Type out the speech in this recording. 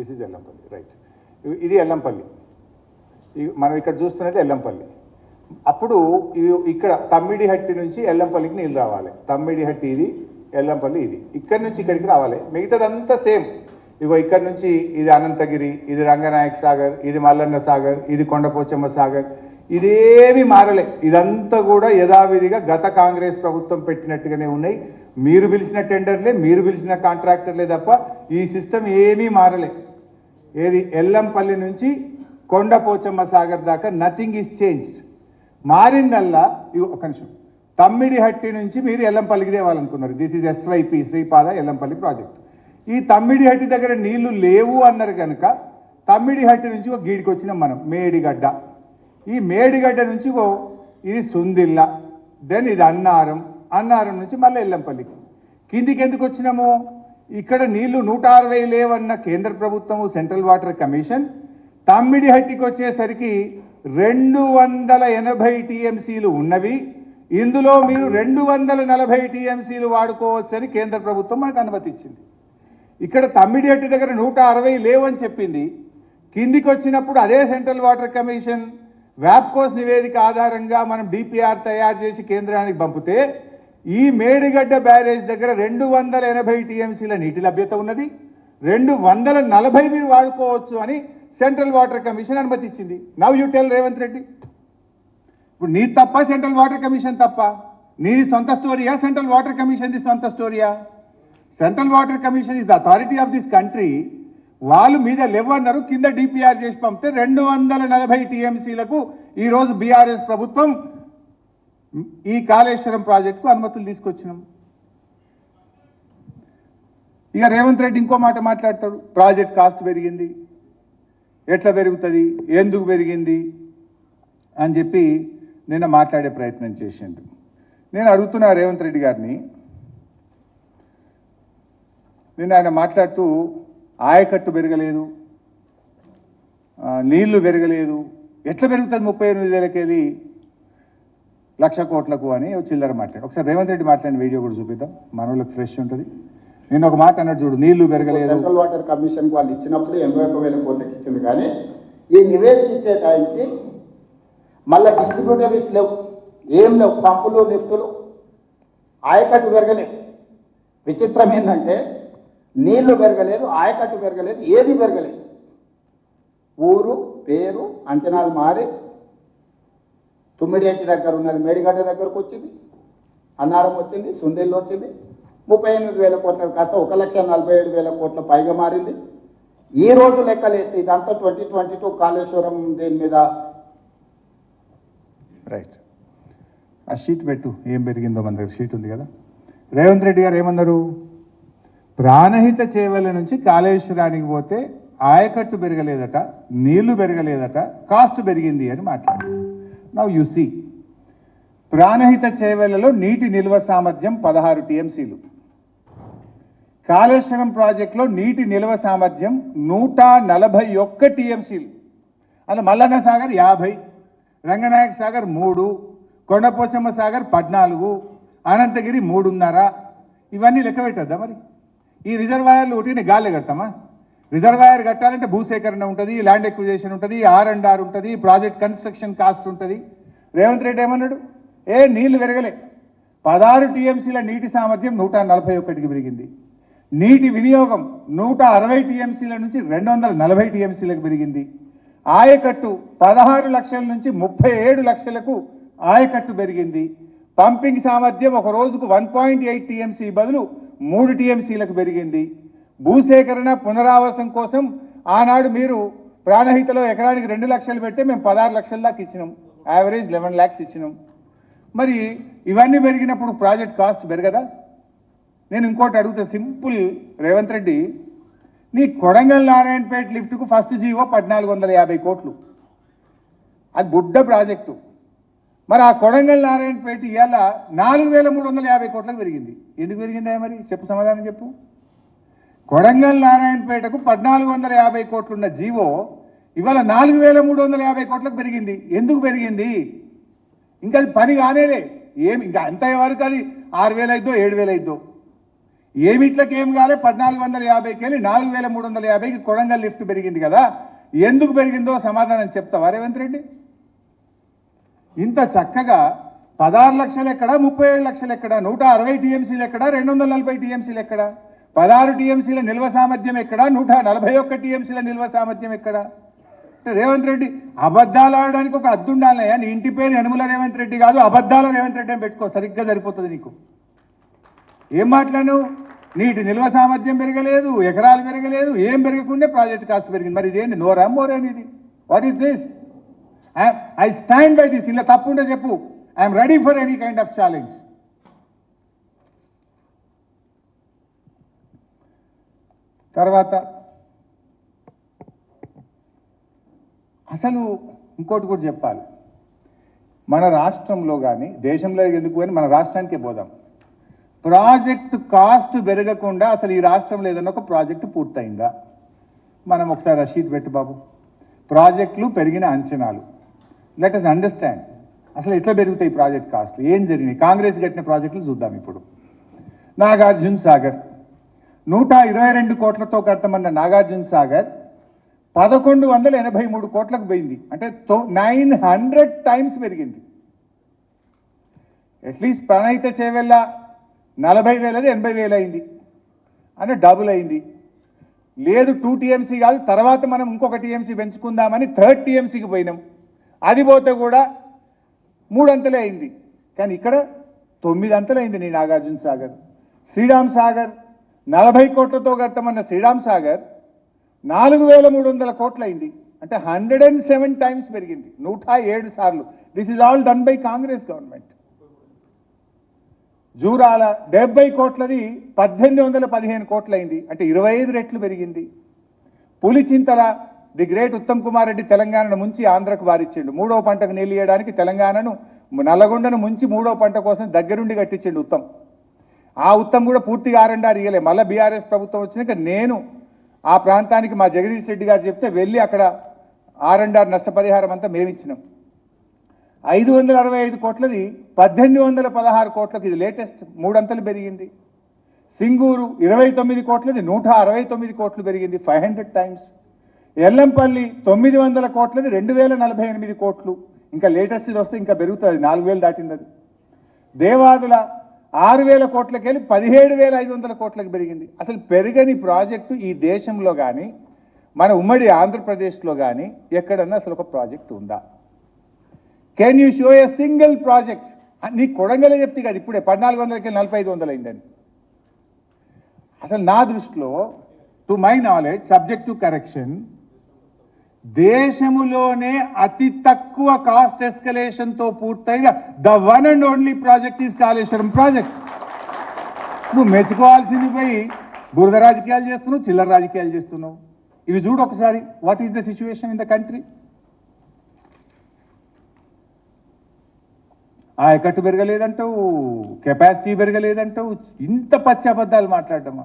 This is Yellampalli, right. ఇది ఎల్లంపల్లి, మనం ఇక్కడ చూస్తున్నది ఎల్లంపల్లి. అప్పుడు ఇక్కడ తమ్మిడిహట్టి నుంచి ఎల్లంపల్లికి నీళ్ళు రావాలి. తమ్మిడిహట్టి ఇది, ఎల్లంపల్లి ఇది. ఇక్కడి నుంచి ఇక్కడికి రావాలి. మిగతాదంతా సేమ్. ఇగో ఇక్కడ నుంచి ఇది అనంతగిరి, ఇది రంగనాయక్ సాగర్, ఇది మల్లన్న సాగర్, ఇది కొండపోచమ్మ సాగర్. ఇదేమీ మారలే. ఇదంతా కూడా యథావిధిగా గత కాంగ్రెస్ ప్రభుత్వం పెట్టినట్టుగానే ఉన్నాయి. మీరు పిలిచిన టెండర్లే, మీరు పిలిచిన కాంట్రాక్టర్లే తప్ప ఈ సిస్టమ్ ఏమీ మారలే. ఏది ఎల్లంపల్లి నుంచి కొండపోచమ్మ సాగర్ దాకా నథింగ్ ఈజ్ చేంజ్డ్. మారిందల్లా ఒక నిమిషం, తమ్మిడిహట్టి నుంచి మీరు ఎల్లంపల్లికి తేవాలనుకున్నారు. This is SYP Sripada Yellampalli project. ఈ తమ్మిడిహట్టి దగ్గర నీళ్లు లేవు అన్నారు కనుక తమ్మిడిహట్టి నుంచి ఒక గీడికి వచ్చినాం మనం, మేడిగడ్డ. ఈ మేడిగడ్డ నుంచి ఇది సుందిల్ల, దెన్ ఇది అన్నారం, అన్నారం నుంచి మళ్ళీ ఎల్లంపల్లికి. కిందికి ఎందుకు వచ్చినాము? ఇక్కడ నీళ్లు 160 లేవన్న కేంద్ర ప్రభుత్వము, సెంట్రల్ వాటర్ కమిషన్, తమ్మిడిహట్టికి వచ్చేసరికి 280 TMCలు ఉన్నవి. ఇందులో మీరు 240 TMCలు వాడుకోవచ్చని కేంద్ర ప్రభుత్వం మనకు అనుమతి ఇచ్చింది. ఇక్కడ తమ్మిడిహట్టి దగ్గర 160 లేవని చెప్పింది. కిందికి వచ్చినప్పుడు అదే సెంట్రల్ వాటర్ కమిషన్ వ్యాప్కోస్ నివేదిక ఆధారంగా మనం DPR తయారు చేసి కేంద్రానికి పంపితే ఈ మేడిగడ్డ బ్యారేజ్ దగ్గర 280 TMCల నీటి లభ్యత ఉన్నది, 240 మీరు వాడుకోవచ్చు అని సెంట్రల్ వాటర్ కమిషన్ అనుమతి ఇచ్చింది. Now you tell Revanth Reddy, ఇప్పుడు నీ తప్ప సెంట్రల్ వాటర్ కమిషన్ తప్ప? నీది సొంత స్టోరీయా, సెంట్రల్ వాటర్ కమిషన్ది సొంత స్టోరీయా? Central water commission is the authority of this country. వాళ్ళు మీద లేవన్నారు, కింద DPR చేసి పంపితే 240 TMCలకు ఈరోజు BRS ప్రభుత్వం ఈ కాళేశ్వరం ప్రాజెక్టుకు అనుమతులు తీసుకొచ్చినాం. ఇక రేవంత్ రెడ్డి ఇంకో మాట మాట్లాడతాడు, ప్రాజెక్ట్ కాస్ట్ పెరిగింది, ఎట్లా పెరుగుతుంది, ఎందుకు పెరిగింది అని చెప్పి నిన్న మాట్లాడే ప్రయత్నం చేసిండు. నేను అడుగుతున్నా రేవంత్ రెడ్డి గారిని, నిన్న ఆయన మాట్లాడుతూ ఆయకట్టు పెరగలేదు, నీళ్లు పెరగలేదు, ఎట్లా పెరుగుతుంది 38,000 వెళ్ళి 1,00,000 కోట్లకు అని చిల్లర మాట్లాడు. ఒకసారి రేవంత్ రెడ్డి మాట్లాడిన వీడియో కూడా చూపిద్దాం, మనోళ్ళకి ఫ్రెష్ ఉంటుంది. నేను ఒక మాట అన్నట్టు చూడు, నీళ్లు పెరగలేదు. సెంట్రల్ వాటర్ కమిషన్ వాళ్ళు ఇచ్చినప్పుడు 81,000 కోట్లకి ఇచ్చింది, కానీ ఈ నివేదిక ఇచ్చే టైంకి మళ్ళీ డిస్ట్రిబ్యూటరీస్ లేవు, ఏం లేవు, పంపులు లిఫ్టులు, ఆయకట్టు పెరగలేదు. విచిత్రం ఏంటంటే నీళ్లు పెరగలేదు, ఆయకట్టు పెరగలేదు, ఏది పెరగలేదు. ఊరు పేరు అంచనాలు మారి తుమ్మిడిహట్టి దగ్గర ఉన్నది మేడిగడ్డ దగ్గరకు వచ్చింది, అన్నారం వచ్చింది, సుందిల్లు వచ్చింది. 38,000 కోట్ల కాస్త 1,47,000 కోట్ల పైగా మారింది. ఈ రోజు లెక్కలేస్తే ఇదంతా 2022 కాళేశ్వరం దేని మీద. రైట్, ఆ షీట్ పెట్టు, ఏం పెరిగిందో మన దగ్గర షీట్ ఉంది కదా. రేవంత్ రెడ్డి గారు ఏమన్నారు? ప్రాణహిత చేవెల నుంచి కాళేశ్వరానికి పోతే ఆయకట్టు పెరగలేదట, నీళ్లు పెరగలేదట, కాస్ట్ పెరిగింది అని మాట్లాడారు. నవ్ యు సీ, ప్రాణహిత చేవెలలో నీటి నిల్వ సామర్థ్యం 16 TMCలు, కాళేశ్వరం ప్రాజెక్టులో నీటి నిల్వ సామర్థ్యం 141 TMCలు. అలా మల్లన్న సాగర్ 50, రంగనాయక సాగర్ 3, కొండపోచమ్మ సాగర్ 14, అనంతగిరి 3.5. ఇవన్నీ లెక్క పెట్టద్దా మరి? ఈ రిజర్వాయర్లు ఒకటి గాలి కడతామా? రిజర్వాయర్ కట్టాలంటే భూసేకరణ ఉంటుంది, ల్యాండ్ ఎక్విజిషన్ ఉంటుంది, R&R ఉంటుంది, ప్రాజెక్ట్ కన్స్ట్రక్షన్ కాస్ట్ ఉంటుంది. రేవంత్ రెడ్డి ఏమన్నాడు? నీళ్లు పెరగలే, 16 TMCల నీటి సామర్థ్యం 141కి పెరిగింది. నీటి వినియోగం 160 TMCల నుంచి 240 TMCలకు పెరిగింది. ఆయకట్టు 16 లక్షల నుంచి 37 లక్షలకు ఆయకట్టు పెరిగింది. పంపింగ్ సామర్థ్యం ఒక రోజుకు 1.8 TMC బదులు 3 TMCలకు పెరిగింది. భూసేకరణ పునరావాసం కోసం ఆనాడు మీరు ప్రాణహితలో ఎకరానికి 2 లక్షలు పెడితే మేము 16 లక్షల దాకా ఇచ్చినాం, యావరేజ్ 11 lakhs ఇచ్చినాం. మరి ఇవన్నీ పెరిగినప్పుడు ప్రాజెక్ట్ కాస్ట్ పెరగదా? నేను ఇంకోటి అడుగుతా సింపుల్, రేవంత్ రెడ్డి, నీ కొడంగల్ నారాయణపేట లిఫ్ట్కు ఫస్ట్ జీవో 1,450 కోట్లు, అది బుడ్డ ప్రాజెక్టు. మరి ఆ కొడంగల్ నారాయణపేట ఇవాళ 4,350 కోట్లకు పెరిగింది. ఎందుకు పెరిగిందా మరి? చెప్పు, సమాధానం చెప్పు. కొడంగల్ నారాయణపేటకు 1,450 కోట్లున్న జీవో ఇవాళ 4,350 కోట్లకు పెరిగింది. ఎందుకు పెరిగింది? ఇంకా అది పని కానేలే, ఏమి ఇంకా అంత వరకు అది 6,000 అయిద్దో 7,000 అయిద్దో. ఏమిట్లకి ఏం కాలే 1450కి వెళ్ళి 4350కి కొడంగల్ లిఫ్ట్ పెరిగింది కదా, ఎందుకు పెరిగిందో సమాధానం చెప్తావా రేవంత్ రెడ్డి? ఇంత చక్కగా 16 లక్షలు ఎక్కడ, 37 లక్షలు ఎక్కడ, 160 టీఎంసీలు ఎక్కడ, 240 టీఎంసీలు ఎక్కడ, 16 టీఎంసీల నిల్వ సామర్థ్యం ఎక్కడ, 141 టీఎంసీల నిల్వ సామర్థ్యం ఎక్కడ? రేవంత్ రెడ్డి అబద్ధాలు ఆడడానికి ఒక అద్దు ఉండాలయ్యా. నీ ఇంటి పేరు యనుమల రేవంత్ రెడ్డి కాదు, అబద్ధాల రేవంత్ రెడ్డి అని పెట్టుకో, సరిగ్గా సరిపోతుంది నీకు. ఏం మాట్లాడు? నీటి నిల్వ సామర్థ్యం పెరగలేదు, ఎకరాలు పెరగలేదు, ఏం పెరగకుండా ప్రాజెక్ట్ కాస్ట్ పెరిగింది. మరి ఇదేంటి నోరా మోరేనిది? What is this? I stand by this. ఇలా తప్పుంటే చెప్పు, I'm ready for any kind of challenge. తర్వాత అసలు ఇంకోటి కూడా చెప్పాలి. మన రాష్ట్రంలో కానీ దేశంలో ఎందుకు అని మన రాష్ట్రానికే పోదాం. ప్రాజెక్టు కాస్ట్ పెరగకుండా అసలు ఈ రాష్ట్రంలో ఏదైనా ఒక ప్రాజెక్టు పూర్తయిందా? మనం ఒకసారి షీట్ పెట్టు బాబు. ప్రాజెక్టులు పెరిగిన అంచనాలు, లెట్ అస్ అండర్స్టాండ్ అసలు ఎట్లా పెరుగుతాయి ప్రాజెక్ట్ కాస్ట్లు, ఏం జరిగినాయి. కాంగ్రెస్ కట్టిన ప్రాజెక్టులు చూద్దాం. ఇప్పుడు నాగార్జున సాగర్ 122 కోట్లతో కట్టమన్న నాగార్జున సాగర్ 1183 కోట్లకు పోయింది. అంటే 900 టైమ్స్ పెరిగింది. అట్లీస్ట్ ప్రణయిత చేవెళ్ళ 40,000 80,000 అయింది, అంటే డబుల్ అయింది. లేదు 2 టీఎంసీ కాదు, తర్వాత మనం ఇంకొక టీఎంసీ పెంచుకుందామని 3rd టీఎంసీకి పోయినాం. అది పోతే కూడా 3 అంతలే అయింది. కానీ ఇక్కడ 9 అంతలు అయింది నీ నాగార్జున సాగర్. శ్రీరామ్ సాగర్ 40 కోట్లతో కట్టమన్న శ్రీరామ్ సాగర్ 4,300 కోట్లు అయింది. అంటే 107 టైమ్స్ పెరిగింది, 107 సార్లు. This is all done by Congress government. Jurala 70 కోట్లది 1815 కోట్లు అయింది, అంటే 25 రెట్లు పెరిగింది. పులిచింతల ది గ్రేట్ ఉత్తమ్ కుమార్ రెడ్డి తెలంగాణను ముంచి ఆంధ్రకు వారిచ్చిండు. 3వ పంటకు నీళ్ళు ఇవ్వడానికి తెలంగాణను నల్లగొండను ముంచి 3వ పంట కోసం దగ్గరుండి కట్టించిండు ఉత్తమ్. ఆ ఉత్తమ్ కూడా పూర్తిగా R&R ఇయ్యలే. మళ్ళీ బీఆర్ఎస్ ప్రభుత్వం వచ్చినాక నేను ఆ ప్రాంతానికి మా జగదీష్ రెడ్డి గారు చెప్తే వెళ్ళి అక్కడ R&R నష్టపరిహారం అంతా మేమిచ్చినాం. 565 కోట్లది 1816 కోట్లకు, ఇది లేటెస్ట్, 3 అంతలు పెరిగింది. సింగూరు 29 కోట్లది 169 కోట్లు పెరిగింది, 500 టైమ్స్. ఎల్లంపల్లి 900 కోట్లది 2048 కోట్లు, ఇంకా లేటెస్ట్ ఇది వస్తే ఇంకా పెరుగుతుంది, 4000 దాటింది అది. దేవాదుల 6000 కోట్లకి వెళ్ళి 17,500 కోట్లకు పెరిగింది. అసలు పెరగని ప్రాజెక్టు ఈ దేశంలో కానీ మన ఉమ్మడి ఆంధ్రప్రదేశ్లో కానీ ఎక్కడన్నా అసలు ఒక ప్రాజెక్ట్ ఉందా? Can you show a single project? నీ కొడంగలే చెప్తే కదా ఇప్పుడే 1400కి 4500 అయిందని. అసలు నా దృష్టిలో, to my knowledge, subject to correction, దేశములోనే అతి తక్కువ కాస్ట్ ఎస్కలేషన్తో పూర్తయిన the one and only project is Kaleshwaram project. నువ్వు మెచ్చుకోవాల్సింది పోయి బురద రాజకీయాలు చేస్తున్నావు, చిల్లర రాజకీయాలు చేస్తున్నావు. ఇవి చూడు ఒకసారి, what is the situation in the country. ఆయకట్టు పెరగలేదంటావు, కెపాసిటీ పెరగలేదంటావు, ఇంత పచ్చి అబద్ధాలు మాట్లాడటమా?